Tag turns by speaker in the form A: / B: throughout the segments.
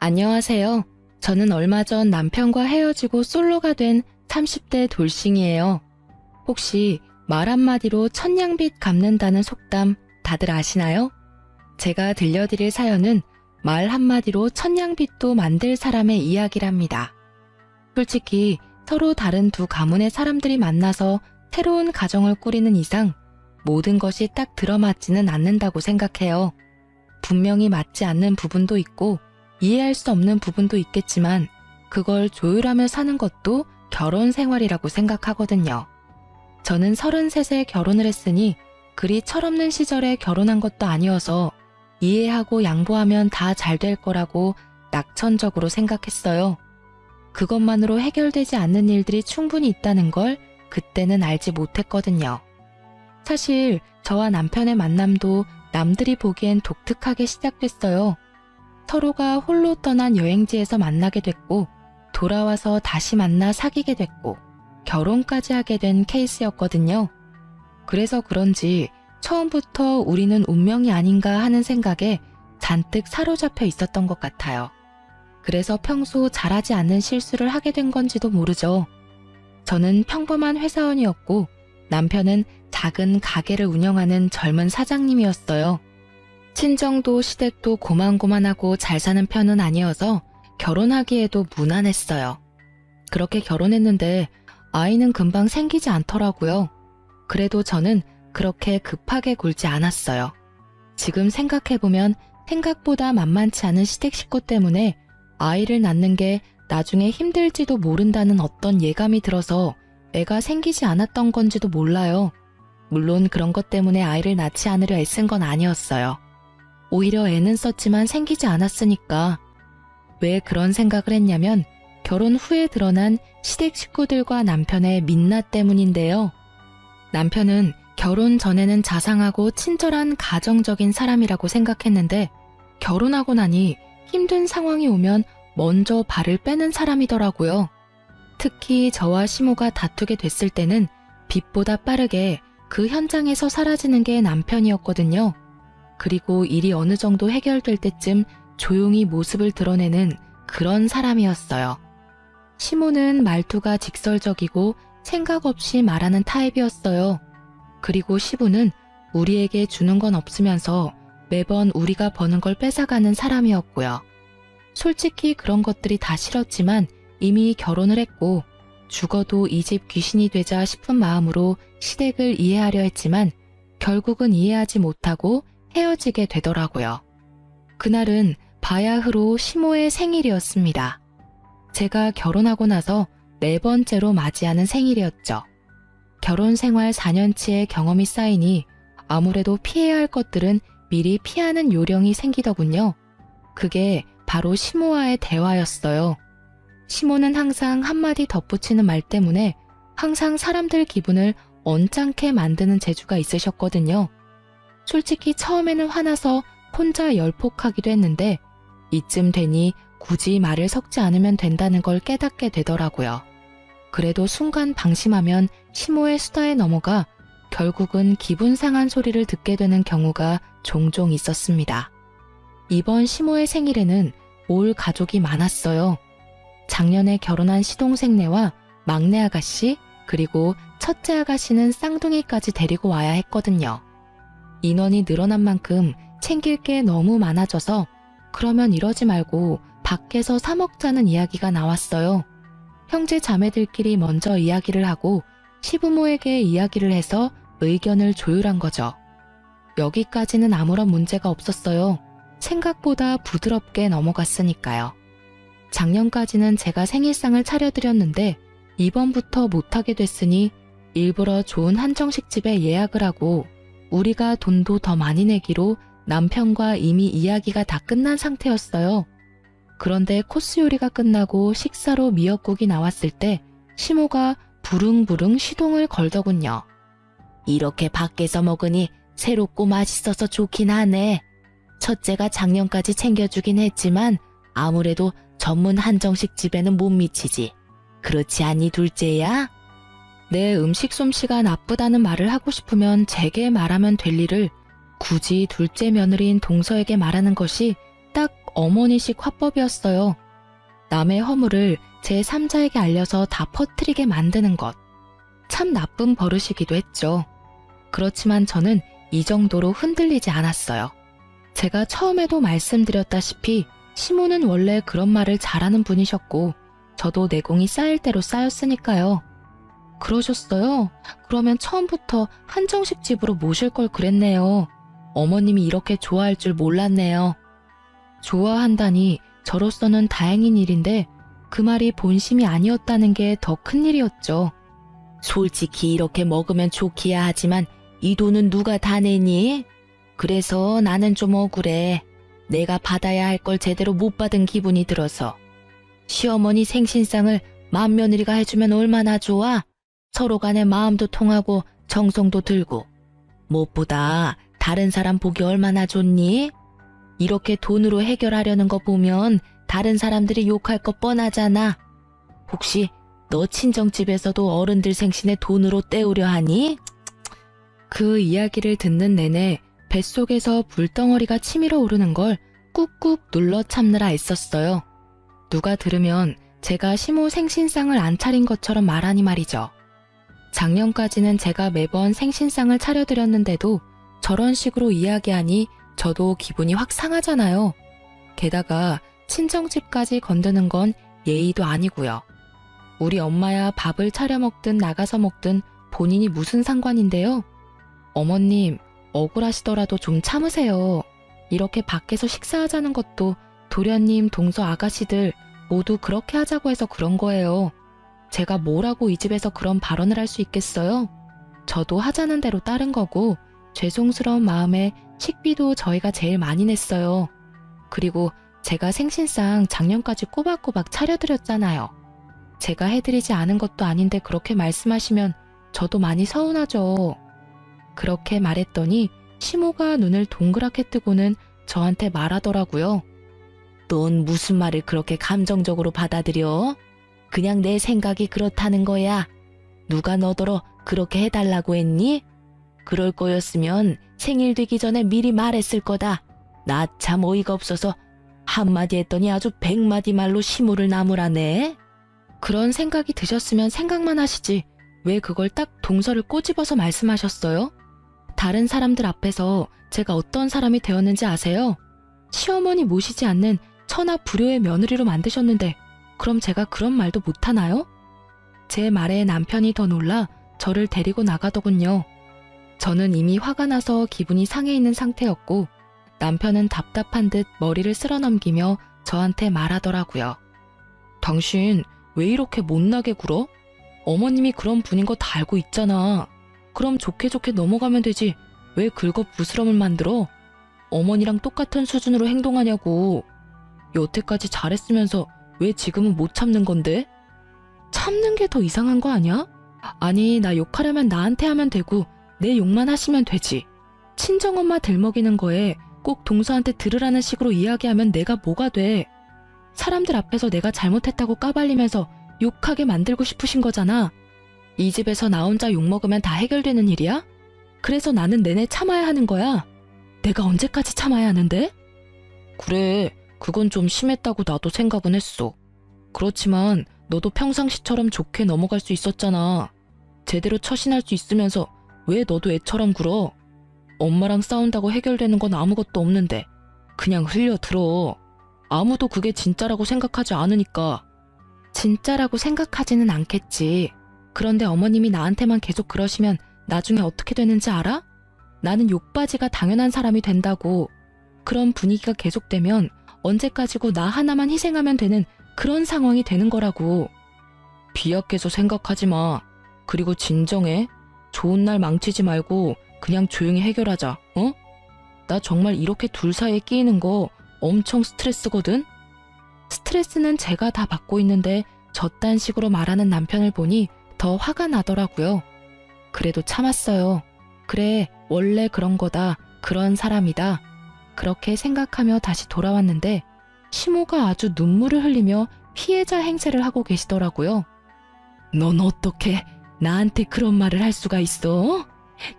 A: 안녕하세요. 저는 얼마 전 남편과 헤어지고 솔로가 된 30대 돌싱이에요. 혹시 말 한마디로 천냥빚 갚는다는 속담 다들 아시나요? 제가 들려드릴 사연은 말 한마디로 천냥빚도 만들 사람의 이야기랍니다. 솔직히 서로 다른 두 가문의 사람들이 만나서 새로운 가정을 꾸리는 이상 모든 것이 딱 들어맞지는 않는다고 생각해요. 분명히 맞지 않는 부분도 있고 이해할 수 없는 부분도 있겠지만 그걸 조율하며 사는 것도 결혼 생활이라고 생각하거든요. 저는 33세 결혼을 했으니 그리 철없는 시절에 결혼한 것도 아니어서 이해하고 양보하면 다 잘 될 거라고 낙천적으로 생각했어요. 그것만으로 해결되지 않는 일들이 충분히 있다는 걸 그때는 알지 못했거든요. 사실 저와 남편의 만남도 남들이 보기엔 독특하게 시작됐어요. 서로가 홀로 떠난 여행지에서 만나게 됐고 돌아와서 다시 만나 사귀게 됐고 결혼까지 하게 된 케이스였거든요. 그래서 그런지 처음부터 우리는 운명이 아닌가 하는 생각에 잔뜩 사로잡혀 있었던 것 같아요. 그래서 평소 잘하지 않는 실수를 하게 된 건지도 모르죠. 저는 평범한 회사원이었고 남편은 작은 가게를 운영하는 젊은 사장님이었어요. 친정도 시댁도 고만고만하고 잘 사는 편은 아니어서 결혼하기에도 무난했어요. 그렇게 결혼했는데 아이는 금방 생기지 않더라고요. 그래도 저는 그렇게 급하게 굴지 않았어요. 지금 생각해보면 생각보다 만만치 않은 시댁 식구 때문에 아이를 낳는 게 나중에 힘들지도 모른다는 어떤 예감이 들어서 애가 생기지 않았던 건지도 몰라요. 물론 그런 것 때문에 아이를 낳지 않으려 애쓴 건 아니었어요. 오히려 애는 썼지만 생기지 않았으니까. 왜 그런 생각을 했냐면 결혼 후에 드러난 시댁 식구들과 남편의 민낯 때문인데요. 남편은 결혼 전에는 자상하고 친절한 가정적인 사람이라고 생각했는데 결혼하고 나니 힘든 상황이 오면 먼저 발을 빼는 사람이더라고요. 특히 저와 시모가 다투게 됐을 때는 빛보다 빠르게 그 현장에서 사라지는 게 남편이었거든요. 그리고 일이 어느 정도 해결될 때쯤 조용히 모습을 드러내는 그런 사람이었어요. 시모는 말투가 직설적이고 생각 없이 말하는 타입이었어요. 그리고 시부는 우리에게 주는 건 없으면서 매번 우리가 버는 걸 뺏어가는 사람이었고요. 솔직히 그런 것들이 다 싫었지만 이미 결혼을 했고 죽어도 이 집 귀신이 되자 싶은 마음으로 시댁을 이해하려 했지만 결국은 이해하지 못하고 헤어지게 되더라고요. 그날은 바야흐로 시모의 생일이었습니다. 제가 결혼하고 나서 4번째로 맞이하는 생일이었죠. 결혼 생활 4년치의 경험이 쌓이니 아무래도 피해야 할 것들은 미리 피하는 요령이 생기더군요. 그게 바로 시모와의 대화였어요. 시모는 항상 한마디 덧붙이는 말 때문에 항상 사람들 기분을 언짢게 만드는 재주가 있으셨거든요. 솔직히 처음에는 화나서 혼자 열폭하기도 했는데 이쯤 되니 굳이 말을 섞지 않으면 된다는 걸 깨닫게 되더라고요. 그래도 순간 방심하면 시모의 수다에 넘어가 결국은 기분 상한 소리를 듣게 되는 경우가 종종 있었습니다. 이번 시모의 생일에는 올 가족이 많았어요. 작년에 결혼한 시동생네와 막내 아가씨 그리고 첫째 아가씨는 쌍둥이까지 데리고 와야 했거든요. 인원이 늘어난 만큼 챙길 게 너무 많아져서 그러면 이러지 말고 밖에서 사 먹자는 이야기가 나왔어요. 형제 자매들끼리 먼저 이야기를 하고 시부모에게 이야기를 해서 의견을 조율한 거죠. 여기까지는 아무런 문제가 없었어요. 생각보다 부드럽게 넘어갔으니까요. 작년까지는 제가 생일상을 차려드렸는데 이번부터 못하게 됐으니 일부러 좋은 한정식 집에 예약을 하고 우리가 돈도 더 많이 내기로 남편과 이미 이야기가 다 끝난 상태였어요. 그런데 코스 요리가 끝나고 식사로 미역국이 나왔을 때 시모가 부릉부릉 시동을 걸더군요. 이렇게 밖에서 먹으니 새롭고 맛있어서 좋긴 하네. 첫째가 작년까지 챙겨주긴 했지만 아무래도 전문 한정식 집에는 못 미치지. 그렇지 않니 둘째야? 내 음식 솜씨가 나쁘다는 말을 하고 싶으면 제게 말하면 될 일을 굳이 둘째 며느리인 동서에게 말하는 것이 딱 어머니식 화법이었어요. 남의 허물을 제 3자에게 알려서 다 퍼뜨리게 만드는 것. 참 나쁜 버릇이기도 했죠. 그렇지만 저는 이 정도로 흔들리지 않았어요. 제가 처음에도 말씀드렸다시피 시모는 원래 그런 말을 잘하는 분이셨고 저도 내공이 쌓일 대로 쌓였으니까요. 그러셨어요? 그러면 처음부터 한정식 집으로 모실 걸 그랬네요. 어머님이 이렇게 좋아할 줄 몰랐네요. 좋아한다니 저로서는 다행인 일인데 그 말이 본심이 아니었다는 게 더 큰일이었죠. 솔직히 이렇게 먹으면 좋기야 하지만 이 돈은 누가 다 내니? 그래서 나는 좀 억울해. 내가 받아야 할 걸 제대로 못 받은 기분이 들어서. 시어머니 생신상을 맏며느리가 해주면 얼마나 좋아? 서로 간에 마음도 통하고 정성도 들고. 무엇보다 다른 사람 보기 얼마나 좋니? 이렇게 돈으로 해결하려는 거 보면 다른 사람들이 욕할 거 뻔하잖아. 혹시 너 친정집에서도 어른들 생신에 돈으로 때우려 하니? 그 이야기를 듣는 내내 뱃속에서 불덩어리가 치밀어 오르는 걸 꾹꾹 눌러 참느라 애썼어요. 누가 들으면 제가 시모 생신상을 안 차린 것처럼 말하니 말이죠. 작년까지는 제가 매번 생신상을 차려드렸는데도 저런 식으로 이야기하니 저도 기분이 확 상하잖아요. 게다가 친정집까지 건드는 건 예의도 아니고요. 우리 엄마야 밥을 차려 먹든 나가서 먹든 본인이 무슨 상관인데요. 어머님, 억울하시더라도 좀 참으세요. 이렇게 밖에서 식사하자는 것도 도련님, 동서 아가씨들 모두 그렇게 하자고 해서 그런 거예요. 제가 뭐라고 이 집에서 그런 발언을 할 수 있겠어요? 저도 하자는 대로 따른 거고 죄송스러운 마음에 식비도 저희가 제일 많이 냈어요. 그리고 제가 생신상 작년까지 꼬박꼬박 차려드렸잖아요. 제가 해드리지 않은 것도 아닌데 그렇게 말씀하시면 저도 많이 서운하죠. 그렇게 말했더니 시모가 눈을 동그랗게 뜨고는 저한테 말하더라고요. 넌 무슨 말을 그렇게 감정적으로 받아들여? 그냥 내 생각이 그렇다는 거야. 누가 너더러 그렇게 해달라고 했니? 그럴 거였으면 생일 되기 전에 미리 말했을 거다. 나 참 어이가 없어서 한마디 했더니 아주 100마디 말로 시무를 나무라네. 그런 생각이 드셨으면 생각만 하시지 왜 그걸 딱 동서를 꼬집어서 말씀하셨어요? 다른 사람들 앞에서 제가 어떤 사람이 되었는지 아세요? 시어머니 모시지 않는 천하 불효의 며느리로 만드셨는데 그럼 제가 그런 말도 못하나요? 제 말에 남편이 더 놀라 저를 데리고 나가더군요. 저는 이미 화가 나서 기분이 상해 있는 상태였고 남편은 답답한 듯 머리를 쓸어넘기며 저한테 말하더라고요. 당신 왜 이렇게 못나게 굴어? 어머님이 그런 분인 거 다 알고 있잖아. 그럼 좋게 좋게 넘어가면 되지. 왜 긁어 부스럼을 만들어? 어머니랑 똑같은 수준으로 행동하냐고. 여태까지 잘했으면서 왜 지금은 못 참는 건데? 참는 게 더 이상한 거 아니야? 아니, 나 욕하려면 나한테 하면 되고 내 욕만 하시면 되지. 친정엄마 들먹이는 거에 꼭 동서한테 들으라는 식으로 이야기하면 내가 뭐가 돼. 사람들 앞에서 내가 잘못했다고 까발리면서 욕하게 만들고 싶으신 거잖아. 이 집에서 나 혼자 욕먹으면 다 해결되는 일이야? 그래서 나는 내내 참아야 하는 거야. 내가 언제까지 참아야 하는데? 그래, 그건 좀 심했다고 나도 생각은 했어. 그렇지만 너도 평상시처럼 좋게 넘어갈 수 있었잖아. 제대로 처신할 수 있으면서 왜 너도 애처럼 굴어? 엄마랑 싸운다고 해결되는 건 아무것도 없는데 그냥 흘려들어. 아무도 그게 진짜라고 생각하지 않으니까. 진짜라고 생각하지는 않겠지. 그런데 어머님이 나한테만 계속 그러시면 나중에 어떻게 되는지 알아? 나는 욕바지가 당연한 사람이 된다고. 그런 분위기가 계속되면 언제까지고 나 하나만 희생하면 되는 그런 상황이 되는 거라고. 비약해서 생각하지 마. 그리고 진정해. 좋은 날 망치지 말고 그냥 조용히 해결하자. 어? 나 정말 이렇게 둘 사이에 끼이는 거 엄청 스트레스거든? 스트레스는 제가 다 받고 있는데 저딴 식으로 말하는 남편을 보니 더 화가 나더라고요. 그래도 참았어요. 그래, 원래 그런 거다. 그런 사람이다. 그렇게 생각하며 다시 돌아왔는데 시모가 아주 눈물을 흘리며 피해자 행세를 하고 계시더라고요. 넌 어떻게 나한테 그런 말을 할 수가 있어?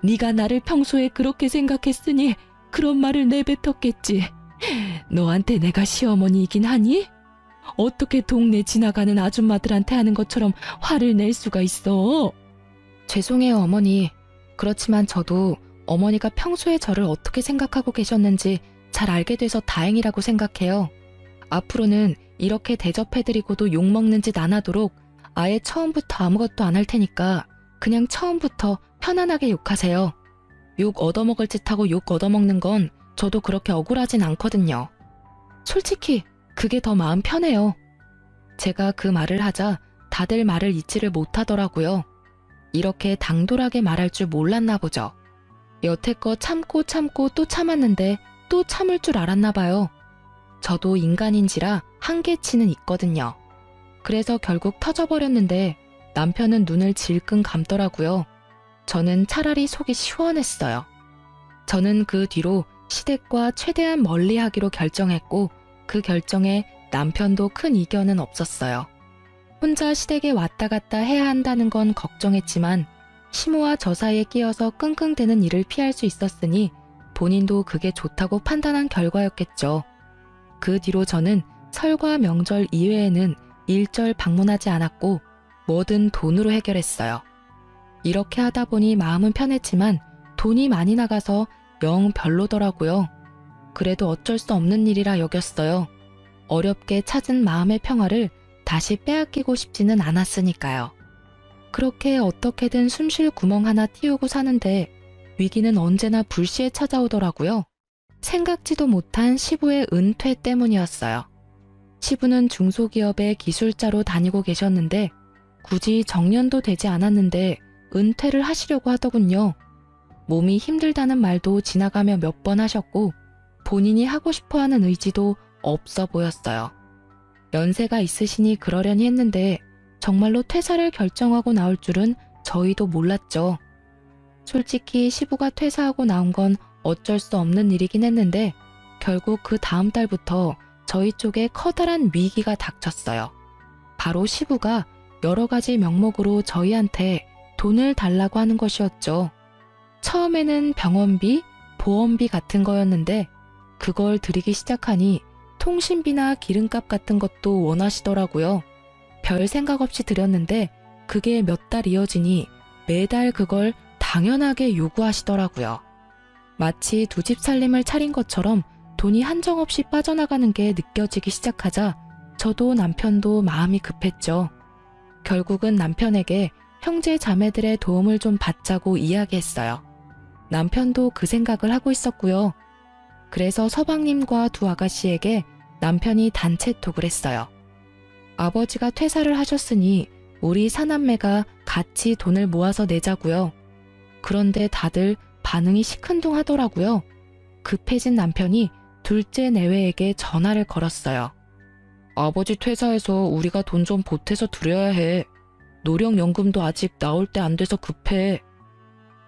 A: 네가 나를 평소에 그렇게 생각했으니 그런 말을 내뱉었겠지. 너한테 내가 시어머니이긴 하니? 어떻게 동네 지나가는 아줌마들한테 하는 것처럼 화를 낼 수가 있어? 죄송해요, 어머니. 그렇지만 저도 어머니가 평소에 저를 어떻게 생각하고 계셨는지 잘 알게 돼서 다행이라고 생각해요. 앞으로는 이렇게 대접해드리고도 욕먹는 짓 안 하도록 아예 처음부터 아무것도 안 할 테니까 그냥 처음부터 편안하게 욕하세요. 욕 얻어먹을 짓 하고 욕 얻어먹는 건 저도 그렇게 억울하진 않거든요. 솔직히 그게 더 마음 편해요. 제가 그 말을 하자 다들 말을 잊지를 못하더라고요. 이렇게 당돌하게 말할 줄 몰랐나 보죠. 여태껏 참고 또 참았는데 또 참을 줄 알았나 봐요. 저도 인간인지라 한계치는 있거든요. 그래서 결국 터져버렸는데 남편은 눈을 질끈 감더라고요. 저는 차라리 속이 시원했어요. 저는 그 뒤로 시댁과 최대한 멀리하기로 결정했고 그 결정에 남편도 큰 이견은 없었어요. 혼자 시댁에 왔다 갔다 해야 한다는 건 걱정했지만 시모와 저 사이에 끼어서 끙끙대는 일을 피할 수 있었으니 본인도 그게 좋다고 판단한 결과였겠죠. 그 뒤로 저는 설과 명절 이외에는 일절 방문하지 않았고 뭐든 돈으로 해결했어요. 이렇게 하다 보니 마음은 편했지만 돈이 많이 나가서 영 별로더라고요. 그래도 어쩔 수 없는 일이라 여겼어요. 어렵게 찾은 마음의 평화를 다시 빼앗기고 싶지는 않았으니까요. 그렇게 어떻게든 숨쉴 구멍 하나 틔우고 사는데 위기는 언제나 불시에 찾아오더라고요. 생각지도 못한 시부의 은퇴 때문이었어요. 시부는 중소기업의 기술자로 다니고 계셨는데 굳이 정년도 되지 않았는데 은퇴를 하시려고 하더군요. 몸이 힘들다는 말도 지나가며 몇 번 하셨고 본인이 하고 싶어하는 의지도 없어 보였어요. 연세가 있으시니 그러려니 했는데 정말로 퇴사를 결정하고 나올 줄은 저희도 몰랐죠. 솔직히 시부가 퇴사하고 나온 건 어쩔 수 없는 일이긴 했는데 결국 그 다음 달부터 저희 쪽에 커다란 위기가 닥쳤어요. 바로 시부가 여러 가지 명목으로 저희한테 돈을 달라고 하는 것이었죠. 처음에는 병원비, 보험비 같은 거였는데 그걸 드리기 시작하니 통신비나 기름값 같은 것도 원하시더라고요. 별 생각 없이 드렸는데 그게 몇 달 이어지니 매달 그걸 당연하게 요구하시더라고요. 마치 두 집 살림을 차린 것처럼 돈이 한정없이 빠져나가는 게 느껴지기 시작하자 저도 남편도 마음이 급했죠. 결국은 남편에게 형제 자매들의 도움을 좀 받자고 이야기했어요. 남편도 그 생각을 하고 있었고요. 그래서 서방님과 두 아가씨에게 남편이 단체톡을 했어요. 아버지가 퇴사를 하셨으니 우리 사남매가 같이 돈을 모아서 내자고요. 그런데 다들 반응이 시큰둥하더라고요. 급해진 남편이 둘째 내외에게 전화를 걸었어요. 아버지 퇴사해서 우리가 돈 좀 보태서 드려야 해. 노령연금도 아직 나올 때 안 돼서 급해.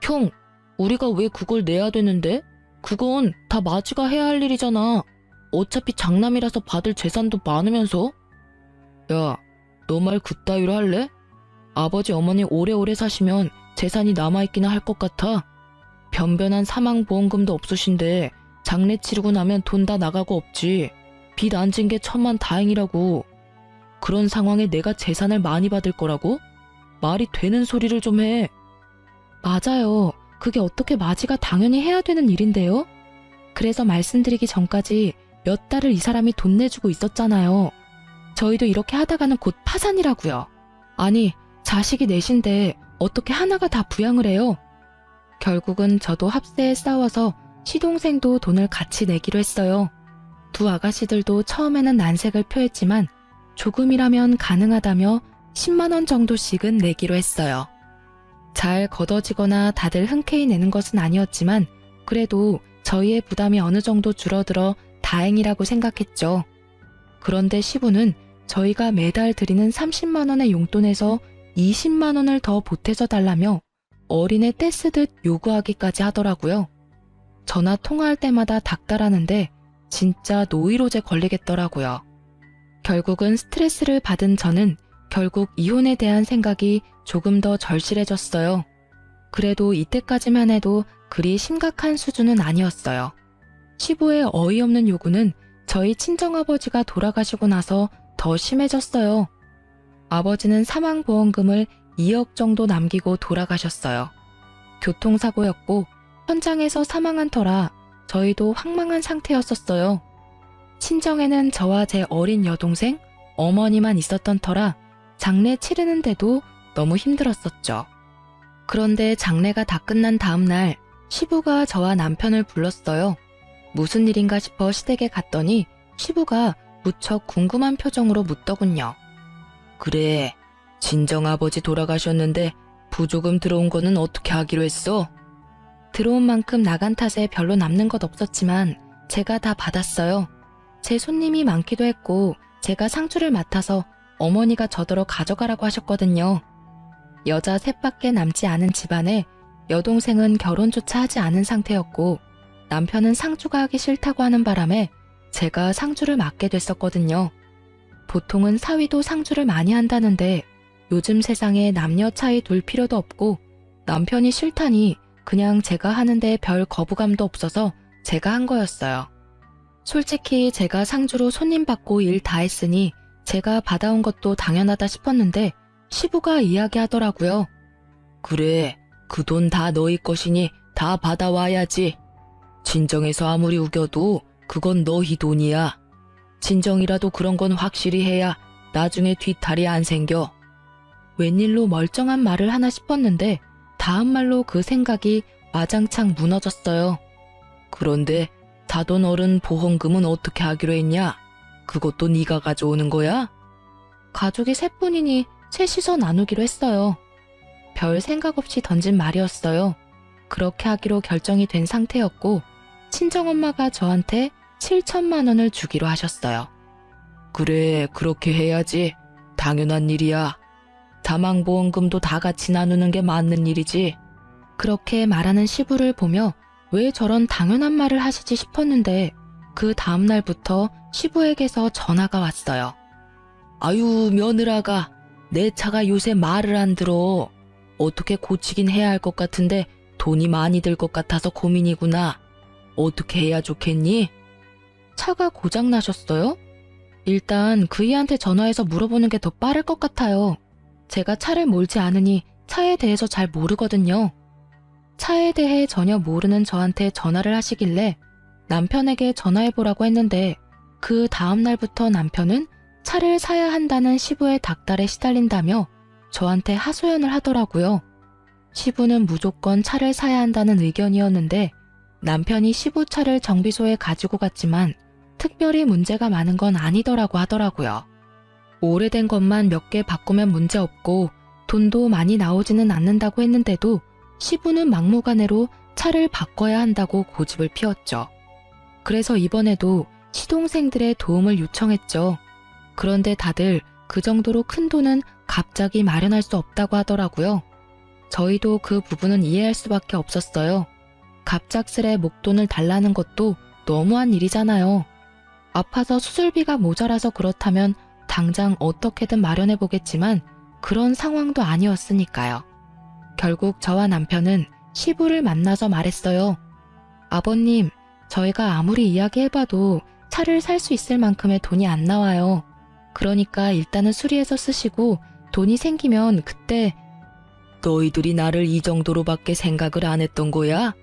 A: 형, 우리가 왜 그걸 내야 되는데? 그건 다 마지가 해야 할 일이잖아. 어차피 장남이라서 받을 재산도 많으면서. 야, 너 말 그따위로 할래? 아버지 어머니 오래오래 사시면 재산이 남아있기나 할 것 같아. 변변한 사망보험금도 없으신데 장례 치르고 나면 돈 다 나가고 없지. 빚 안 진 게 천만 다행이라고. 그런 상황에 내가 재산을 많이 받을 거라고? 말이 되는 소리를 좀 해. 맞아요. 그게 어떻게 마지가 당연히 해야 되는 일인데요? 그래서 말씀드리기 전까지 몇 달을 이 사람이 돈 내주고 있었잖아요. 저희도 이렇게 하다가는 곧 파산이라고요. 아니, 자식이 넷인데 어떻게 하나가 다 부양을 해요? 결국은 저도 합세에 싸워서 시동생도 돈을 같이 내기로 했어요. 두 아가씨들도 처음에는 난색을 표했지만 조금이라면 가능하다며 10만 원 정도씩은 내기로 했어요. 잘 걷어지거나 다들 흔쾌히 내는 것은 아니었지만 그래도 저희의 부담이 어느 정도 줄어들어 다행이라고 생각했죠. 그런데 시부는 저희가 매달 드리는 30만 원의 용돈에서 20만 원을 더 보태서 달라며 어린애 떼쓰듯 요구하기까지 하더라고요. 전화 통화할 때마다 닥달하는데 진짜 노이로제 걸리겠더라고요. 결국은 스트레스를 받은 저는 결국 이혼에 대한 생각이 조금 더 절실해졌어요. 그래도 이때까지만 해도 그리 심각한 수준은 아니었어요. 시부의 어이없는 요구는 저희 친정아버지가 돌아가시고 나서 더 심해졌어요. 아버지는 사망보험금을 2억 정도 남기고 돌아가셨어요. 교통사고였고 현장에서 사망한 터라 저희도 황망한 상태였었어요. 친정에는 저와 제 어린 여동생, 어머니만 있었던 터라 장례 치르는데도 너무 힘들었었죠. 그런데 장례가 다 끝난 다음 날 시부가 저와 남편을 불렀어요. 무슨 일인가 싶어 시댁에 갔더니 시부가 무척 궁금한 표정으로 묻더군요. 그래, 친정아버지 돌아가셨는데 부조금 들어온 거는 어떻게 하기로 했어? 들어온 만큼 나간 탓에 별로 남는 것 없었지만 제가 다 받았어요. 제 손님이 많기도 했고 제가 상주를 맡아서 어머니가 저더러 가져가라고 하셨거든요. 여자 셋밖에 남지 않은 집안에 여동생은 결혼조차 하지 않은 상태였고 남편은 상주가 하기 싫다고 하는 바람에 제가 상주를 맡게 됐었거든요. 보통은 사위도 상주를 많이 한다는데 요즘 세상에 남녀 차이 둘 필요도 없고 남편이 싫다니 그냥 제가 하는데 별 거부감도 없어서 제가 한 거였어요. 솔직히 제가 상주로 손님 받고 일 다 했으니 제가 받아온 것도 당연하다 싶었는데 시부가 이야기하더라고요. 그래, 그 돈 다 너희 것이니 다 받아와야지. 친정에서 아무리 우겨도 그건 너희 돈이야. 친정이라도 그런 건 확실히 해야 나중에 뒤탈이 안 생겨. 웬일로 멀쩡한 말을 하나 싶었는데 다음 말로 그 생각이 와장창 무너졌어요. 그런데 다돈 어른 보험금은 어떻게 하기로 했냐? 그것도 네가 가져오는 거야? 가족이 셋뿐이니 셋이서 나누기로 했어요. 별 생각 없이 던진 말이었어요. 그렇게 하기로 결정이 된 상태였고 친정엄마가 저한테 7천만 원을 주기로 하셨어요. 그래, 그렇게 해야지. 당연한 일이야. 사망보험금도 다 같이 나누는 게 맞는 일이지. 그렇게 말하는 시부를 보며 왜 저런 당연한 말을 하시지 싶었는데 그 다음 날부터 시부에게서 전화가 왔어요. 아유, 며느라가 내 차가 요새 말을 안 들어. 어떻게 고치긴 해야 할 것 같은데 돈이 많이 들 것 같아서 고민이구나. 어떻게 해야 좋겠니? 차가 고장 나셨어요? 일단 그이한테 전화해서 물어보는 게 더 빠를 것 같아요. 제가 차를 몰지 않으니 차에 대해서 잘 모르거든요. 차에 대해 전혀 모르는 저한테 전화를 하시길래 남편에게 전화해보라고 했는데 그 다음 날부터 남편은 차를 사야 한다는 시부의 닥달에 시달린다며 저한테 하소연을 하더라고요. 시부는 무조건 차를 사야 한다는 의견이었는데 남편이 시부 차를 정비소에 가지고 갔지만 특별히 문제가 많은 건 아니더라고 하더라고요. 오래된 것만 몇 개 바꾸면 문제없고 돈도 많이 나오지는 않는다고 했는데도 시부는 막무가내로 차를 바꿔야 한다고 고집을 피웠죠. 그래서 이번에도 시동생들의 도움을 요청했죠. 그런데 다들 그 정도로 큰 돈은 갑자기 마련할 수 없다고 하더라고요. 저희도 그 부분은 이해할 수밖에 없었어요. 갑작스레 목돈을 달라는 것도 너무한 일이잖아요. 아파서 수술비가 모자라서 그렇다면 당장 어떻게든 마련해보겠지만 그런 상황도 아니었으니까요. 결국 저와 남편은 시부를 만나서 말했어요. 아버님, 저희가 아무리 이야기해봐도 차를 살 수 있을 만큼의 돈이 안 나와요. 그러니까 일단은 수리해서 쓰시고 돈이 생기면 그때. 너희들이 나를 이 정도로밖에 생각을 안 했던 거야?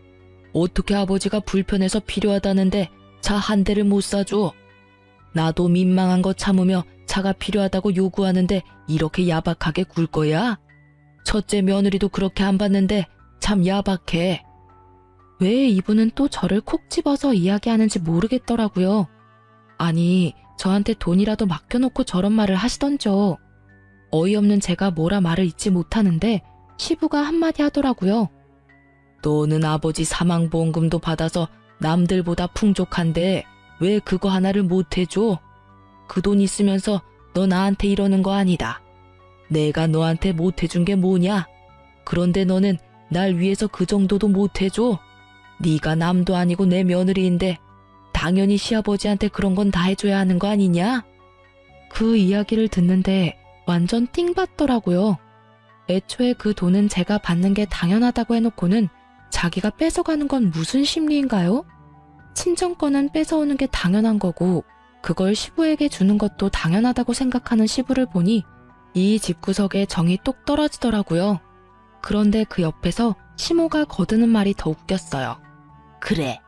A: 어떻게 아버지가 불편해서 필요하다는데 차 한 대를 못 사줘? 나도 민망한 거 참으며 차가 필요하다고 요구하는데 이렇게 야박하게 굴 거야? 첫째 며느리도 그렇게 안 봤는데 참 야박해. 왜 이분은 또 저를 콕 집어서 이야기하는지 모르겠더라고요. 아니, 저한테 돈이라도 맡겨놓고 저런 말을 하시던죠. 어이없는 제가 뭐라 말을 잇지 못하는데 시부가 한마디 하더라고요. 너는 아버지 사망보험금도 받아서 남들보다 풍족한데 왜 그거 하나를 못 해줘? 그 돈 있으면서 너 나한테 이러는 거 아니다. 내가 너한테 못 해준 게 뭐냐? 그런데 너는 날 위해서 그 정도도 못 해줘? 네가 남도 아니고 내 며느리인데 당연히 시아버지한테 그런 건 다 해줘야 하는 거 아니냐? 그 이야기를 듣는데 완전 띵 받더라고요. 애초에 그 돈은 제가 받는 게 당연하다고 해놓고는 자기가 뺏어가는 건 무슨 심리인가요? 친정 거는 뺏어오는 게 당연한 거고 그걸 시부에게 주는 것도 당연하다고 생각하는 시부를 보니 이 집구석에 정이 똑 떨어지더라고요. 그런데 그 옆에서 시모가 거드는 말이 더 웃겼어요.
B: 그래,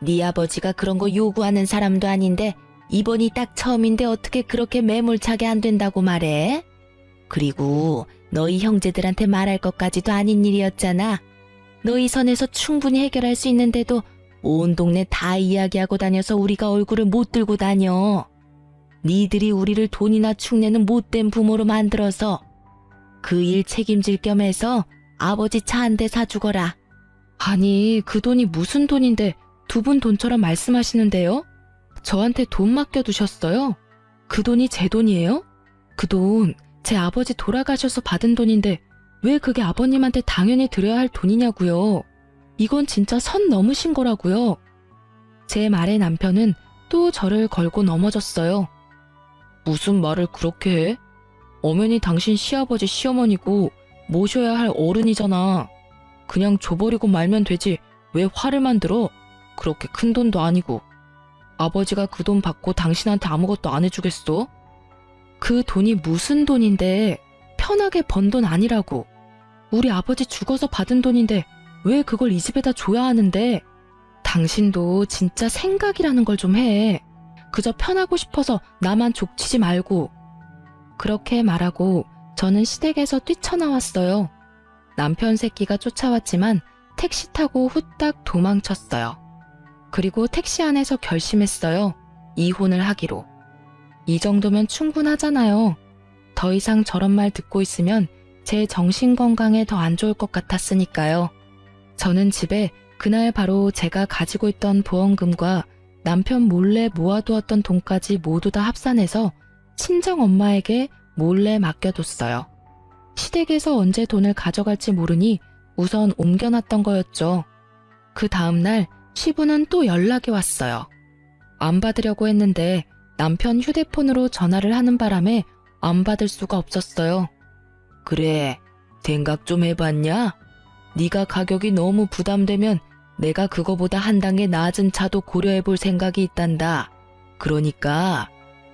B: 네 아버지가 그런 거 요구하는 사람도 아닌데 이번이 딱 처음인데 어떻게 그렇게 매몰차게 안 된다고 말해? 그리고 너희 형제들한테 말할 것까지도 아닌 일이었잖아. 너희 선에서 충분히 해결할 수 있는데도 온 동네 다 이야기하고 다녀서 우리가 얼굴을 못 들고 다녀. 니들이 우리를 돈이나 축내는 못된 부모로 만들어서 그 일 책임질 겸 해서 아버지 차 한 대 사주거라.
A: 아니, 그 돈이 무슨 돈인데 두 분 돈처럼 말씀하시는데요? 저한테 돈 맡겨두셨어요? 그 돈이 제 돈이에요? 그 돈 제 아버지 돌아가셔서 받은 돈인데 왜 그게 아버님한테 당연히 드려야 할 돈이냐고요. 이건 진짜 선 넘으신 거라고요. 제 말에 남편은 또 저를 걸고 넘어졌어요. 무슨 말을 그렇게 해? 엄연히 당신 시아버지 시어머니고 모셔야 할 어른이잖아. 그냥 줘버리고 말면 되지 왜 화를 만들어? 그렇게 큰 돈도 아니고. 아버지가 그 돈 받고 당신한테 아무것도 안 해주겠어? 그 돈이 무슨 돈인데 편하게 번 돈 아니라고. 우리 아버지 죽어서 받은 돈인데 왜 그걸 이 집에다 줘야 하는데. 당신도 진짜 생각이라는 걸 좀 해. 그저 편하고 싶어서 나만 족치지 말고. 그렇게 말하고 저는 시댁에서 뛰쳐나왔어요. 남편 새끼가 쫓아왔지만 택시 타고 후딱 도망쳤어요. 그리고 택시 안에서 결심했어요. 이혼을 하기로. 이 정도면 충분하잖아요. 더 이상 저런 말 듣고 있으면 제 정신건강에 더 안 좋을 것 같았으니까요. 저는 집에 그날 바로 제가 가지고 있던 보험금과 남편 몰래 모아두었던 돈까지 모두 다 합산해서 친정엄마에게 몰래 맡겨뒀어요. 시댁에서 언제 돈을 가져갈지 모르니 우선 옮겨놨던 거였죠. 그 다음날 시부는 또 연락이 왔어요. 안 받으려고 했는데 남편 휴대폰으로 전화를 하는 바람에 안 받을 수가 없었어요.
B: 그래, 생각 좀 해봤냐? 네가 가격이 너무 부담되면 내가 그거보다 한 단계 낮은 차도 고려해볼 생각이 있단다. 그러니까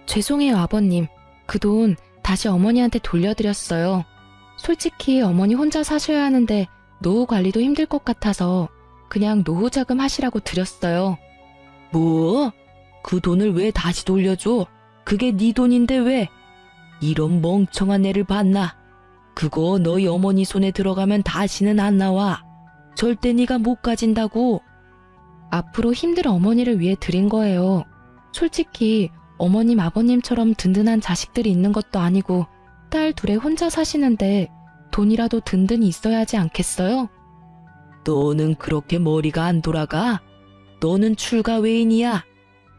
A: 죄송해요, 아버님. 그 돈 다시 어머니한테 돌려드렸어요. 솔직히 어머니 혼자 사셔야 하는데 노후 관리도 힘들 것 같아서 그냥 노후 자금 하시라고 드렸어요.
B: 뭐? 그 돈을 왜 다시 돌려줘? 그게 네 돈인데 왜? 이런 멍청한 애를 봤나? 그거 너희 어머니 손에 들어가면 다시는 안 나와. 절대 네가 못 가진다고.
A: 앞으로 힘들 어머니를 위해 드린 거예요. 솔직히 어머님 아버님처럼 든든한 자식들이 있는 것도 아니고 딸 둘에 혼자 사시는데 돈이라도 든든히 있어야 하지 않겠어요?
B: 너는 그렇게 머리가 안 돌아가? 너는 출가 외인이야.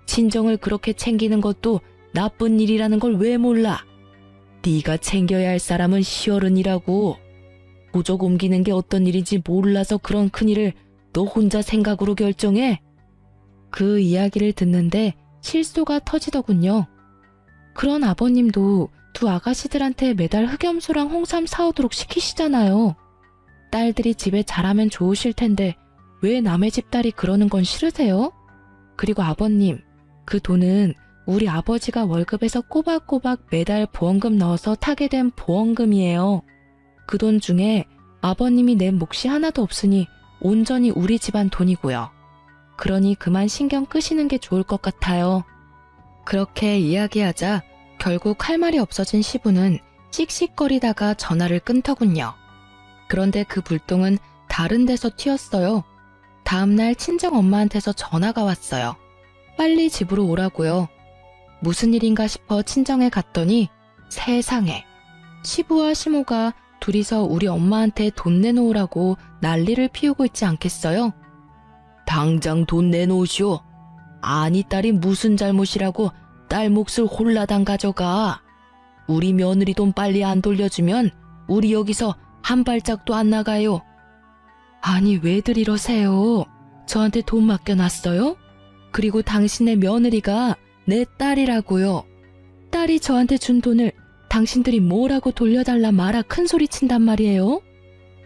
B: 친정을 그렇게 챙기는 것도 나쁜 일이라는 걸 왜 몰라? 네가 챙겨야 할 사람은 시어른이라고. 부족 옮기는 게 어떤 일인지 몰라서 그런 큰일을 너 혼자 생각으로 결정해?
A: 그 이야기를 듣는데 실소가 터지더군요. 그런 아버님도 두 아가씨들한테 매달 흑염소랑 홍삼 사오도록 시키시잖아요. 딸들이 집에 잘하면 좋으실 텐데 왜 남의 집 딸이 그러는 건 싫으세요? 그리고 아버님, 그 돈은 우리 아버지가 월급에서 꼬박꼬박 매달 보험금 넣어서 타게 된 보험금이에요. 그 돈 중에 아버님이 낸 몫이 하나도 없으니 온전히 우리 집안 돈이고요. 그러니 그만 신경 끄시는 게 좋을 것 같아요. 그렇게 이야기하자 결국 할 말이 없어진 시부는 씩씩거리다가 전화를 끊더군요. 그런데 그 불똥은 다른 데서 튀었어요. 다음날 친정엄마한테서 전화가 왔어요. 빨리 집으로 오라고요. 무슨 일인가 싶어 친정에 갔더니 세상에 시부와 시모가 둘이서 우리 엄마한테 돈 내놓으라고 난리를 피우고 있지 않겠어요?
B: 당장 돈 내놓으시오. 아니 딸이 무슨 잘못이라고 딸 몫을 홀라당 가져가. 우리 며느리 돈 빨리 안 돌려주면 우리 여기서 한 발짝도 안 나가요.
A: 아니 왜들 이러세요? 저한테 돈 맡겨놨어요? 그리고 당신의 며느리가 내 딸이라고요. 딸이 저한테 준 돈을 당신들이 뭐라고 돌려달라 말아 큰소리 친단 말이에요?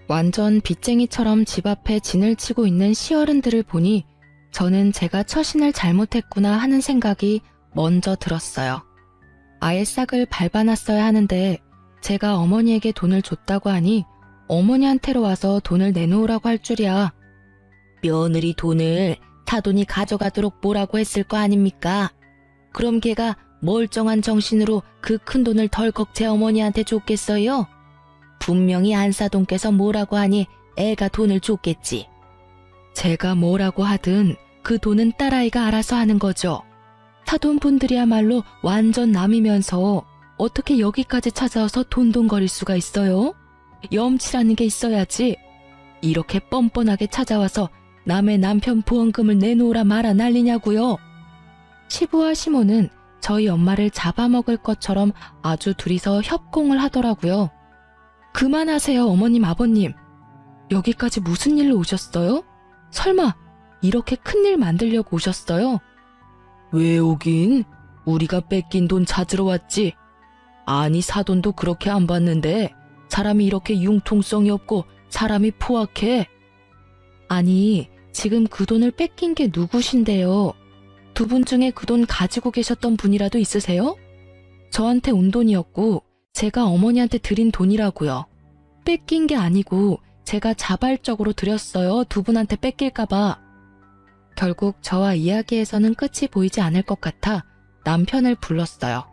A: 완전 빚쟁이처럼 집 앞에 진을 치고 있는 시어른들을 보니 저는 제가 처신을 잘못했구나 하는 생각이 먼저 들었어요. 아예 싹을 밟아놨어야 하는데 제가 어머니에게 돈을 줬다고 하니 어머니한테로 와서 돈을 내놓으라고 할 줄이야.
B: 며느리 돈을 사돈이 가져가도록 뭐라고 했을 거 아닙니까? 그럼 걔가 멀쩡한 정신으로 그 큰 돈을 덜컥 제 어머니한테 줬겠어요? 분명히 안사돈께서 뭐라고 하니 애가 돈을 줬겠지.
A: 제가 뭐라고 하든 그 돈은 딸아이가 알아서 하는 거죠. 사돈분들이야말로 완전 남이면서 어떻게 여기까지 찾아와서 돈돈거릴 수가 있어요? 염치라는 게 있어야지. 이렇게 뻔뻔하게 찾아와서 남의 남편 보험금을 내놓으라 말아 난리냐고요. 시부와 시모는 저희 엄마를 잡아먹을 것처럼 아주 둘이서 협공을 하더라고요. 그만하세요, 어머님, 아버님. 여기까지 무슨 일로 오셨어요? 설마 이렇게 큰일 만들려고 오셨어요? 왜 오긴? 우리가 뺏긴 돈 찾으러 왔지. 아니, 사돈도 그렇게 안 받는데 사람이 이렇게 융통성이 없고 사람이 포악해. 아니, 지금 그 돈을 뺏긴 게 누구신데요? 두 분 중에 그 돈 가지고 계셨던 분이라도 있으세요? 저한테 온 돈이었고 제가 어머니한테 드린 돈이라고요. 뺏긴 게 아니고 제가 자발적으로 드렸어요. 두 분한테 뺏길까봐. 결국 저와 이야기에서는 끝이 보이지 않을 것 같아 남편을 불렀어요.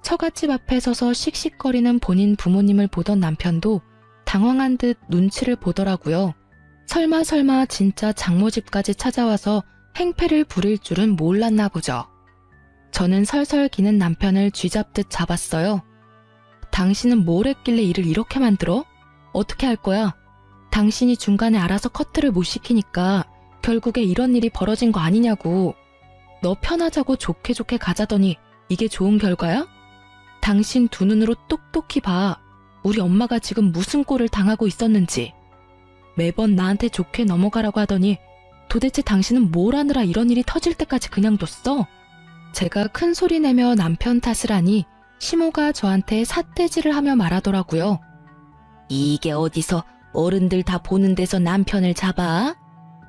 A: 처갓집 앞에 서서 씩씩거리는 본인 부모님을 보던 남편도 당황한 듯 눈치를 보더라고요. 설마 진짜 장모집까지 찾아와서 행패를 부릴 줄은 몰랐나 보죠. 저는 설설 기는 남편을 쥐잡듯 잡았어요. 당신은 뭘 했길래 일을 이렇게 만들어? 어떻게 할 거야? 당신이 중간에 알아서 커트를 못 시키니까 결국에 이런 일이 벌어진 거 아니냐고. 너 편하자고 좋게 가자더니 이게 좋은 결과야? 당신 두 눈으로 똑똑히 봐. 우리 엄마가 지금 무슨 꼴을 당하고 있었는지. 매번 나한테 좋게 넘어가라고 하더니 도대체 당신은 뭘 하느라 이런 일이 터질 때까지 그냥 뒀어? 제가 큰 소리 내며 남편 탓을 하니 시모가 저한테 삿대질을 하며 말하더라고요.
B: 이게 어디서 어른들 다 보는 데서 남편을 잡아?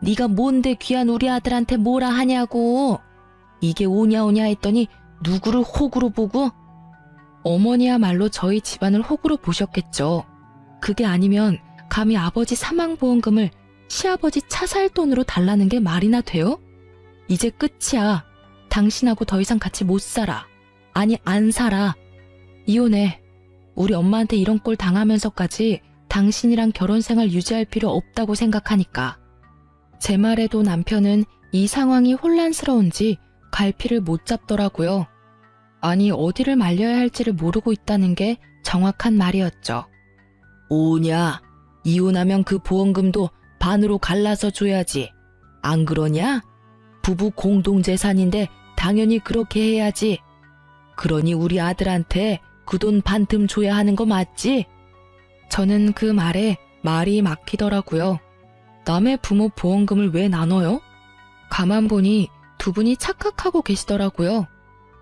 B: 네가 뭔데 귀한 우리 아들한테 뭐라 하냐고. 이게 오냐 했더니 누구를 호구로 보고?
A: 어머니야말로 저희 집안을 호구로 보셨겠죠. 그게 아니면 감히 아버지 사망보험금을 시아버지 차살 돈으로 달라는 게 말이나 돼요? 이제 끝이야. 당신하고 더 이상 같이 못 살아. 아니, 안 살아. 이혼해. 우리 엄마한테 이런 꼴 당하면서까지 당신이랑 결혼 생활 유지할 필요 없다고 생각하니까. 제 말에도 남편은 이 상황이 혼란스러운지 갈피를 못 잡더라고요. 아니, 어디를 말려야 할지를 모르고 있다는 게 정확한 말이었죠.
B: 오냐? 이혼하면 그 보험금도 반으로 갈라서 줘야지. 안 그러냐? 부부 공동재산인데 당연히 그렇게 해야지. 그러니 우리 아들한테 그 돈 반틈 줘야 하는 거 맞지?
A: 저는 그 말에 말이 막히더라고요. 남의 부모 보험금을 왜 나눠요? 가만 보니 두 분이 착각하고 계시더라고요.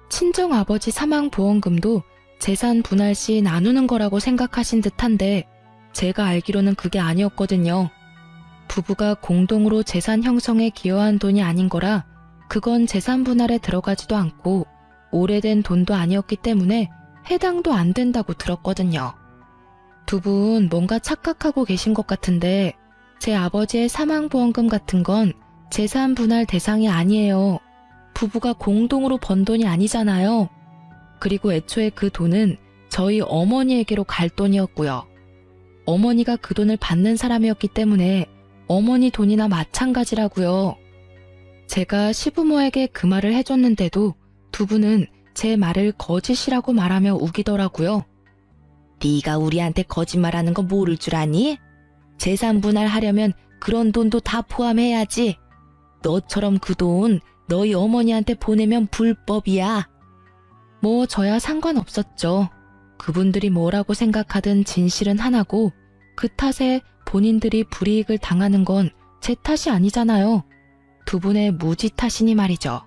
A: 친정아버지 사망보험금도 재산 분할 시 나누는 거라고 생각하신 듯한데 제가 알기로는 그게 아니었거든요. 부부가 공동으로 재산 형성에 기여한 돈이 아닌 거라 그건 재산 분할에 들어가지도 않고 오래된 돈도 아니었기 때문에 해당도 안 된다고 들었거든요. 두 분 뭔가 착각하고 계신 것 같은데 제 아버지의 사망보험금 같은 건 재산 분할 대상이 아니에요. 부부가 공동으로 번 돈이 아니잖아요. 그리고 애초에 그 돈은 저희 어머니에게로 갈 돈이었고요. 어머니가 그 돈을 받는 사람이었기 때문에 어머니 돈이나 마찬가지라고요. 제가 시부모에게 그 말을 해줬는데도 두 분은 제 말을 거짓이라고 말하며 우기더라고요.
B: 네가 우리한테 거짓말하는 거 모를 줄 아니? 재산 분할하려면 그런 돈도 다 포함해야지. 너처럼 그 돈 너희 어머니한테 보내면 불법이야.
A: 뭐 저야 상관없었죠. 그분들이 뭐라고 생각하든 진실은 하나고 그 탓에 본인들이 불이익을 당하는 건 제 탓이 아니잖아요. 두 분의 무지 탓이니 말이죠.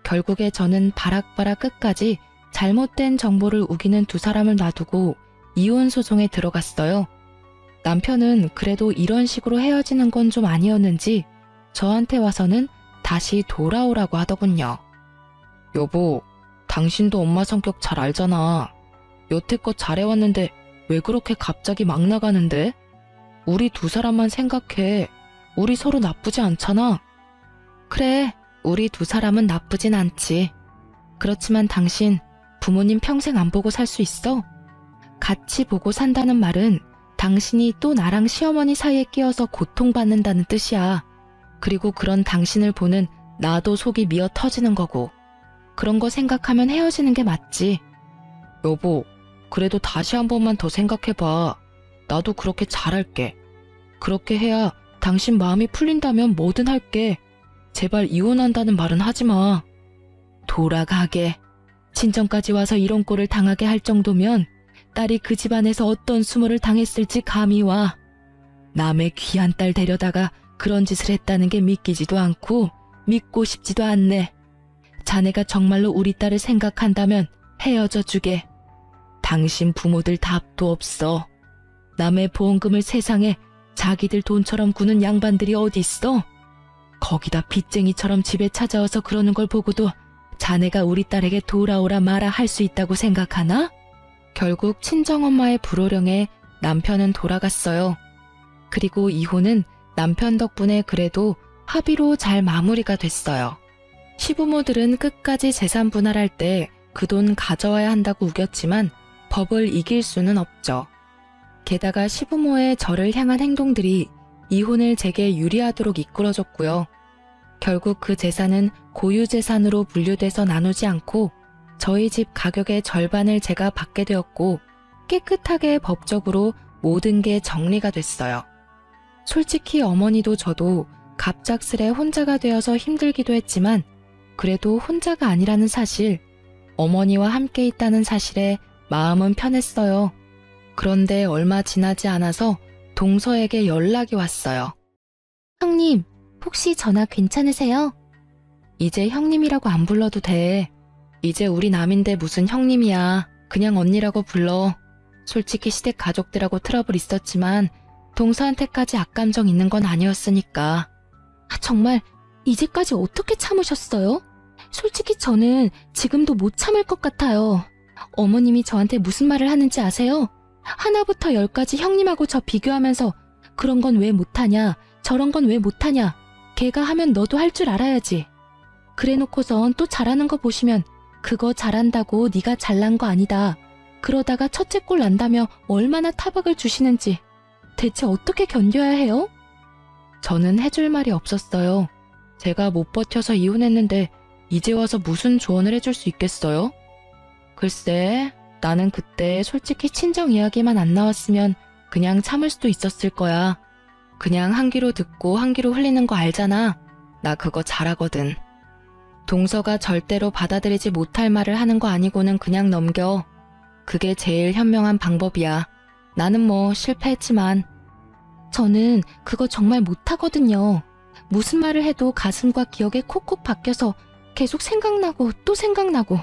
A: 결국에 저는 바락바락 끝까지 잘못된 정보를 우기는 두 사람을 놔두고 이혼 소송에 들어갔어요. 남편은 그래도 이런 식으로 헤어지는 건 좀 아니었는지 저한테 와서는 다시 돌아오라고 하더군요. 여보, 당신도 엄마 성격 잘 알잖아. 여태껏 잘해왔는데 왜 그렇게 갑자기 막 나가는데? 우리 두 사람만 생각해. 우리 서로 나쁘지 않잖아. 그래, 우리 두 사람은 나쁘진 않지. 그렇지만 당신 부모님 평생 안 보고 살 수 있어? 같이 보고 산다는 말은 당신이 또 나랑 시어머니 사이에 끼어서 고통받는다는 뜻이야. 그리고 그런 당신을 보는 나도 속이 미어 터지는 거고. 그런 거 생각하면 헤어지는 게 맞지. 여보, 그래도 다시 한 번만 더 생각해봐. 나도 그렇게 잘할게. 그렇게 해야 당신 마음이 풀린다면 뭐든 할게. 제발 이혼한다는 말은 하지 마. 돌아가게. 친정까지 와서 이런 꼴을 당하게 할 정도면 딸이 그 집안에서 어떤 수모를 당했을지 감이 와. 남의 귀한 딸 데려다가 그런 짓을 했다는 게 믿기지도 않고 믿고 싶지도 않네. 자네가 정말로 우리 딸을 생각한다면 헤어져 주게. 당신 부모들 답도 없어. 남의 보험금을 세상에 자기들 돈처럼 구는 양반들이 어딨어? 거기다 빚쟁이처럼 집에 찾아와서 그러는 걸 보고도 자네가 우리 딸에게 돌아오라 마라 할 수 있다고 생각하나? 결국 친정엄마의 불호령에 남편은 돌아갔어요. 그리고 이혼은 남편 덕분에 그래도 합의로 잘 마무리가 됐어요. 시부모들은 끝까지 재산 분할할 때 그 돈 가져와야 한다고 우겼지만 법을 이길 수는 없죠. 게다가 시부모의 저를 향한 행동들이 이혼을 제게 유리하도록 이끌어줬고요. 결국 그 재산은 고유재산으로 분류돼서 나누지 않고 저희 집 가격의 절반을 제가 받게 되었고 깨끗하게 법적으로 모든 게 정리가 됐어요. 솔직히 어머니도 저도 갑작스레 혼자가 되어서 힘들기도 했지만 그래도 혼자가 아니라는 사실, 어머니와 함께 있다는 사실에 마음은 편했어요. 그런데 얼마 지나지 않아서 동서에게 연락이 왔어요. 형님, 혹시 전화 괜찮으세요? 이제 형님이라고 안 불러도 돼. 이제 우리 남인데 무슨 형님이야. 그냥 언니라고 불러. 솔직히 시댁 가족들하고 트러블 있었지만 동서한테까지 악감정 있는 건 아니었으니까. 정말 이제까지 어떻게 참으셨어요? 솔직히 저는 지금도 못 참을 것 같아요. 어머님이 저한테 무슨 말을 하는지 아세요? 하나부터 열까지 형님하고 저 비교하면서 그런 건 왜 못하냐, 저런 건 왜 못하냐, 걔가 하면 너도 할 줄 알아야지. 그래놓고선 또 잘하는 거 보시면 그거 잘한다고 네가 잘난 거 아니다. 그러다가 첫째 꼴 난다며 얼마나 타박을 주시는지 대체 어떻게 견뎌야 해요? 저는 해줄 말이 없었어요. 제가 못 버텨서 이혼했는데 이제 와서 무슨 조언을 해줄 수 있겠어요? 글쎄, 나는 그때 솔직히 친정 이야기만 안 나왔으면 그냥 참을 수도 있었을 거야. 그냥 한 귀로 듣고 한 귀로 흘리는 거 알잖아. 나 그거 잘하거든. 동서가 절대로 받아들이지 못할 말을 하는 거 아니고는 그냥 넘겨. 그게 제일 현명한 방법이야. 나는 뭐 실패했지만. 저는 그거 정말 못하거든요. 무슨 말을 해도 가슴과 기억에 콕콕 박혀서 계속 생각나고 또 생각나고.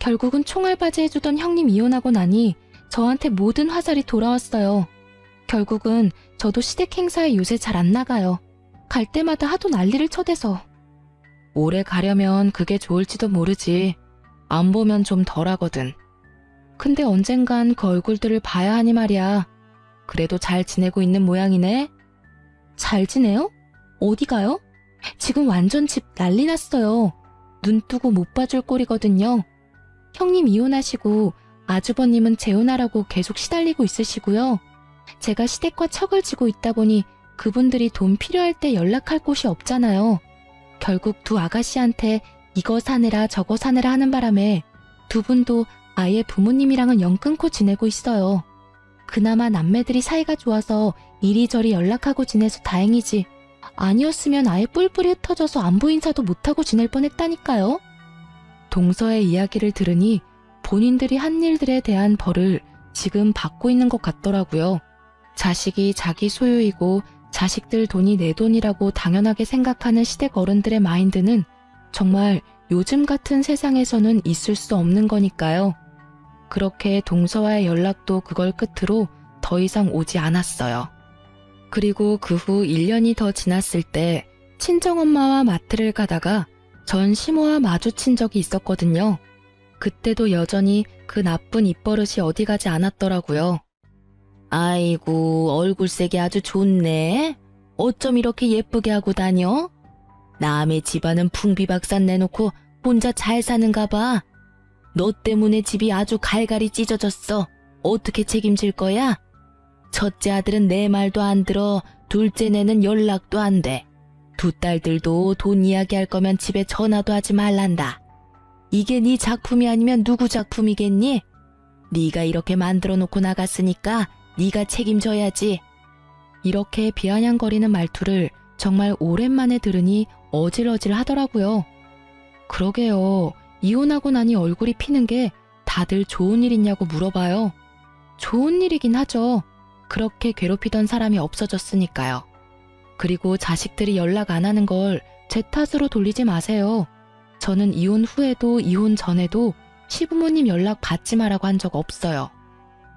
A: 결국은 총알바지 해주던 형님 이혼하고 나니 저한테 모든 화살이 돌아왔어요. 결국은 저도 시댁 행사에 요새 잘 안 나가요. 갈 때마다 하도 난리를 쳐대서. 오래 가려면 그게 좋을지도 모르지. 안 보면 좀 덜하거든. 근데 언젠간 그 얼굴들을 봐야 하니 말이야. 그래도 잘 지내고 있는 모양이네. 잘 지내요? 어디 가요? 지금 완전 집 난리 났어요. 눈 뜨고 못 봐줄 꼴이거든요. 형님 이혼하시고 아주버님은 재혼하라고 계속 시달리고 있으시고요. 제가 시댁과 척을 지고 있다 보니 그분들이 돈 필요할 때 연락할 곳이 없잖아요. 결국 두 아가씨한테 이거 사내라 저거 사내라 하는 바람에 두 분도 아예 부모님이랑은 영 끊고 지내고 있어요. 그나마 남매들이 사이가 좋아서 이리저리 연락하고 지내서 다행이지. 아니었으면 아예 뿔뿔이 흩어져서 안부 인사도 못하고 지낼 뻔했다니까요. 동서의 이야기를 들으니 본인들이 한 일들에 대한 벌을 지금 받고 있는 것 같더라고요. 자식이 자기 소유이고 자식들 돈이 내 돈이라고 당연하게 생각하는 시댁 어른들의 마인드는 정말 요즘 같은 세상에서는 있을 수 없는 거니까요. 그렇게 동서와의 연락도 그걸 끝으로 더 이상 오지 않았어요. 그리고 그 후 1년이 더 지났을 때 친정엄마와 마트를 가다가 전 시모와 마주친 적이 있었거든요. 그때도 여전히 그 나쁜 입버릇이 어디 가지 않았더라고요.
B: 아이고, 얼굴색이 아주 좋네. 어쩜 이렇게 예쁘게 하고 다녀? 남의 집안은 풍비박산 내놓고 혼자 잘 사는가 봐. 너 때문에 집이 아주 갈갈이 찢어졌어. 어떻게 책임질 거야? 첫째 아들은 내 말도 안 들어. 둘째네는 연락도 안 돼. 두 딸들도 돈 이야기할 거면 집에 전화도 하지 말란다. 이게 네 작품이 아니면 누구 작품이겠니? 네가 이렇게 만들어 놓고 나갔으니까 네가 책임져야지.
A: 이렇게 비아냥거리는 말투를 정말 오랜만에 들으니 어질어질 하더라고요. 그러게요. 이혼하고 나니 얼굴이 피는 게 다들 좋은 일 있냐고 물어봐요. 좋은 일이긴 하죠. 그렇게 괴롭히던 사람이 없어졌으니까요. 그리고 자식들이 연락 안 하는 걸 제 탓으로 돌리지 마세요. 저는 이혼 후에도 이혼 전에도 시부모님 연락 받지 마라고 한 적 없어요.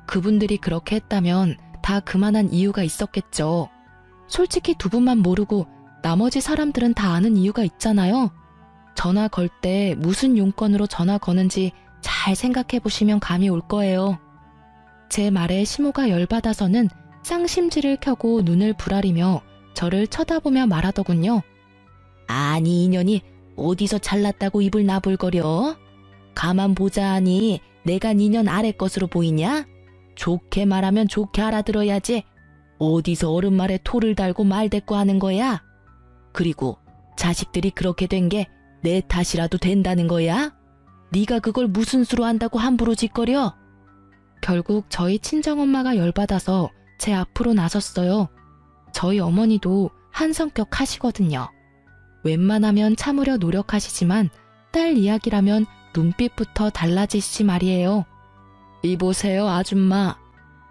A: 그분들이 그렇게 했다면 다 그만한 이유가 있었겠죠. 솔직히 두 분만 모르고 나머지 사람들은 다 아는 이유가 있잖아요. 전화 걸 때 무슨 용건으로 전화 거는지 잘 생각해 보시면 감이 올 거예요. 제 말에 시모가 열받아서는 쌍심지를 켜고 눈을 부라리며 저를 쳐다보며 말하더군요.
B: 아니, 이년이 어디서 잘났다고 입을 나불거려? 가만 보자 하니 내가 니년 아래 것으로 보이냐? 좋게 말하면 좋게 알아들어야지. 어디서 어른 말에 토를 달고 말대꾸 하는 거야? 그리고 자식들이 그렇게 된 게 내 탓이라도 된다는 거야? 네가 그걸 무슨 수로 한다고 함부로 짓거려?
A: 결국 저희 친정엄마가 열받아서 제 앞으로 나섰어요. 저희 어머니도 한 성격 하시거든요. 웬만하면 참으려 노력하시지만 딸 이야기라면 눈빛부터 달라지시지 말이에요. 이보세요, 아줌마.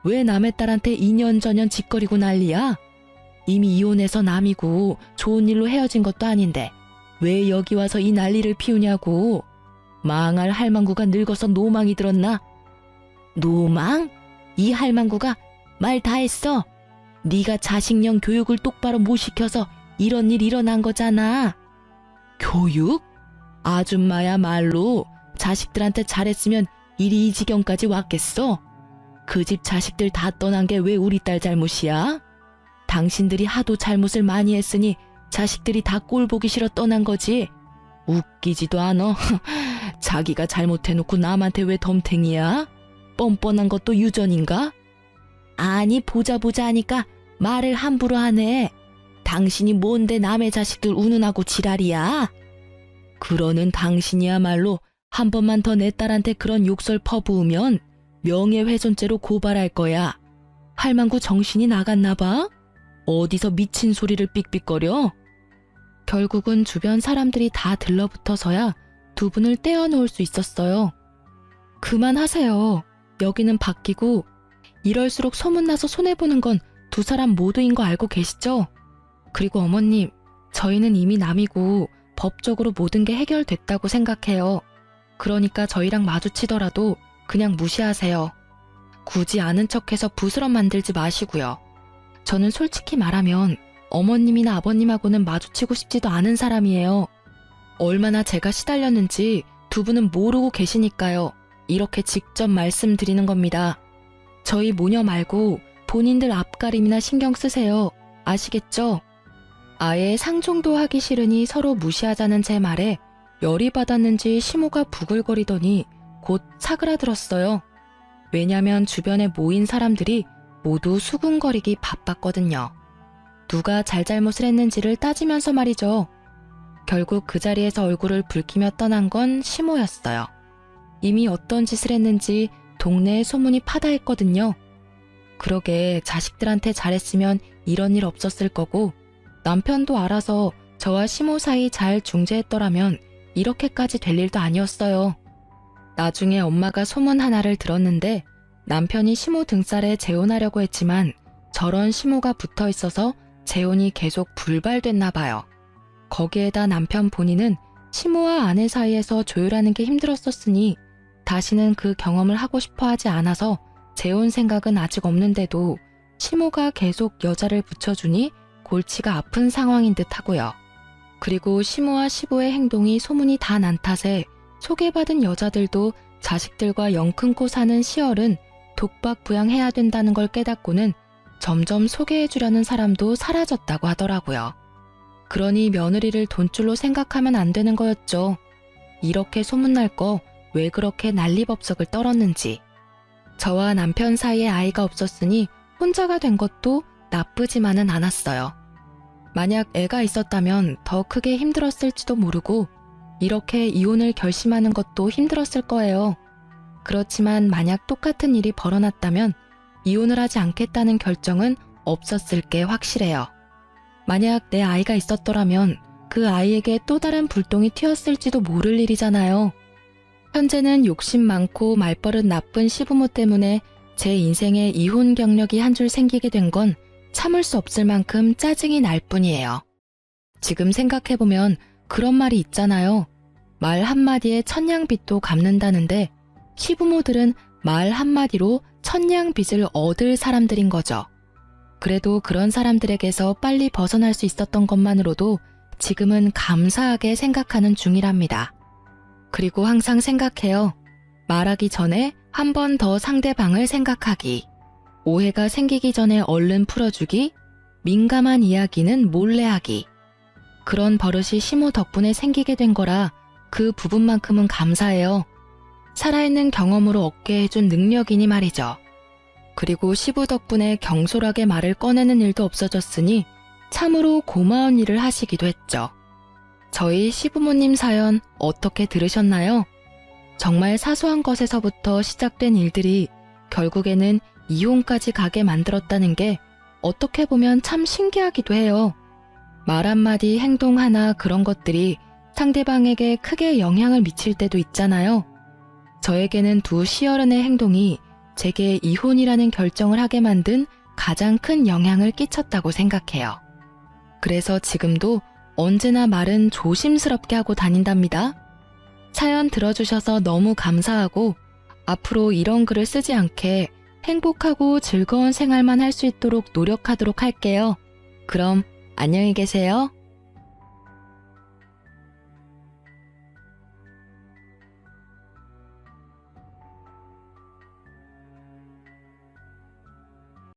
A: 왜 남의 딸한테 2년 전년 짓거리고 난리야? 이미 이혼해서 남이고 좋은 일로 헤어진 것도 아닌데 왜 여기 와서 이 난리를 피우냐고. 망할 할망구가 늙어서 노망이 들었나?
B: 노망? 이 할망구가 말 다 했어. 네가 자식령 교육을 똑바로 못 시켜서 이런 일 일어난 거잖아.
A: 교육? 아줌마야말로 자식들한테 잘했으면 일이 이 지경까지 왔겠어? 그 집 자식들 다 떠난 게 왜 우리 딸 잘못이야? 당신들이 하도 잘못을 많이 했으니 자식들이 다 꼴 보기 싫어 떠난 거지. 웃기지도 않아. 자기가 잘못해놓고 남한테 왜 덤탱이야? 뻔뻔한 것도 유전인가?
B: 아니, 보자 하니까 말을 함부로 하네. 당신이 뭔데 남의 자식들 운운하고 지랄이야?
A: 그러는 당신이야말로 한 번만 더 내 딸한테 그런 욕설 퍼부으면 명예훼손죄로 고발할 거야. 할망구 정신이 나갔나 봐? 어디서 미친 소리를 삑삑거려? 결국은 주변 사람들이 다 들러붙어서야 두 분을 떼어놓을 수 있었어요. 그만하세요. 여기는 바뀌고 이럴수록 소문나서 손해보는 건 두 사람 모두인 거 알고 계시죠? 그리고 어머님, 저희는 이미 남이고 법적으로 모든 게 해결됐다고 생각해요. 그러니까 저희랑 마주치더라도 그냥 무시하세요. 굳이 아는 척해서 부스럼 만들지 마시고요. 저는 솔직히 말하면 어머님이나 아버님하고는 마주치고 싶지도 않은 사람이에요. 얼마나 제가 시달렸는지 두 분은 모르고 계시니까요. 이렇게 직접 말씀드리는 겁니다. 저희 모녀 말고 본인들 앞가림이나 신경 쓰세요. 아시겠죠? 아예 상종도 하기 싫으니 서로 무시하자는 제 말에 열이 받았는지 시모가 부글거리더니 곧 사그라들었어요. 왜냐면 주변에 모인 사람들이 모두 수군거리기 바빴거든요. 누가 잘잘못을 했는지를 따지면서 말이죠. 결국 그 자리에서 얼굴을 붉히며 떠난 건 시모였어요. 이미 어떤 짓을 했는지 동네에 소문이 파다했거든요. 그러게 자식들한테 잘했으면 이런 일 없었을 거고 남편도 알아서 저와 시모 사이 잘 중재했더라면 이렇게까지 될 일도 아니었어요. 나중에 엄마가 소문 하나를 들었는데 남편이 시모 등살에 재혼하려고 했지만 저런 시모가 붙어 있어서 재혼이 계속 불발됐나 봐요. 거기에다 남편 본인은 시모와 아내 사이에서 조율하는 게 힘들었었으니 다시는 그 경험을 하고 싶어 하지 않아서 재혼 생각은 아직 없는데도 시모가 계속 여자를 붙여주니 골치가 아픈 상황인 듯 하고요. 그리고 시모와 시부의 행동이 소문이 다 난 탓에 소개받은 여자들도 자식들과 영 끊고 사는 시얼은 독박 부양해야 된다는 걸 깨닫고는 점점 소개해주려는 사람도 사라졌다고 하더라고요. 그러니 며느리를 돈줄로 생각하면 안 되는 거였죠. 이렇게 소문날 거 왜 그렇게 난리법석을 떨었는지. 저와 남편 사이에 아이가 없었으니 혼자가 된 것도 나쁘지만은 않았어요. 만약 애가 있었다면 더 크게 힘들었을지도 모르고 이렇게 이혼을 결심하는 것도 힘들었을 거예요. 그렇지만 만약 똑같은 일이 벌어났다면 이혼을 하지 않겠다는 결정은 없었을 게 확실해요. 만약 내 아이가 있었더라면 그 아이에게 또 다른 불똥이 튀었을지도 모를 일이잖아요. 현재는 욕심 많고 말버릇 나쁜 시부모 때문에 제 인생에 이혼 경력이 한 줄 생기게 된 건 참을 수 없을 만큼 짜증이 날 뿐이에요. 지금 생각해보면 그런 말이 있잖아요. 말 한마디에 천냥빚도 갚는다는데 시부모들은 말 한마디로 천냥빚을 얻을 사람들인 거죠. 그래도 그런 사람들에게서 빨리 벗어날 수 있었던 것만으로도 지금은 감사하게 생각하는 중이랍니다. 그리고 항상 생각해요. 말하기 전에 한 번 더 상대방을 생각하기. 오해가 생기기 전에 얼른 풀어주기. 민감한 이야기는 몰래 하기. 그런 버릇이 시모 덕분에 생기게 된 거라 그 부분만큼은 감사해요. 살아있는 경험으로 얻게 해준 능력이니 말이죠. 그리고 시부 덕분에 경솔하게 말을 꺼내는 일도 없어졌으니 참으로 고마운 일을 하시기도 했죠. 저희 시부모님 사연 어떻게 들으셨나요? 정말 사소한 것에서부터 시작된 일들이 결국에는 이혼까지 가게 만들었다는 게 어떻게 보면 참 신기하기도 해요. 말 한마디, 행동 하나 그런 것들이 상대방에게 크게 영향을 미칠 때도 있잖아요. 저에게는 두 시어른의 행동이 제게 이혼이라는 결정을 하게 만든 가장 큰 영향을 끼쳤다고 생각해요. 그래서 지금도 언제나 말은 조심스럽게 하고 다닌답니다. 사연 들어주셔서 너무 감사하고 앞으로 이런 글을 쓰지 않게 행복하고 즐거운 생활만 할 수 있도록 노력하도록 할게요. 그럼 안녕히 계세요.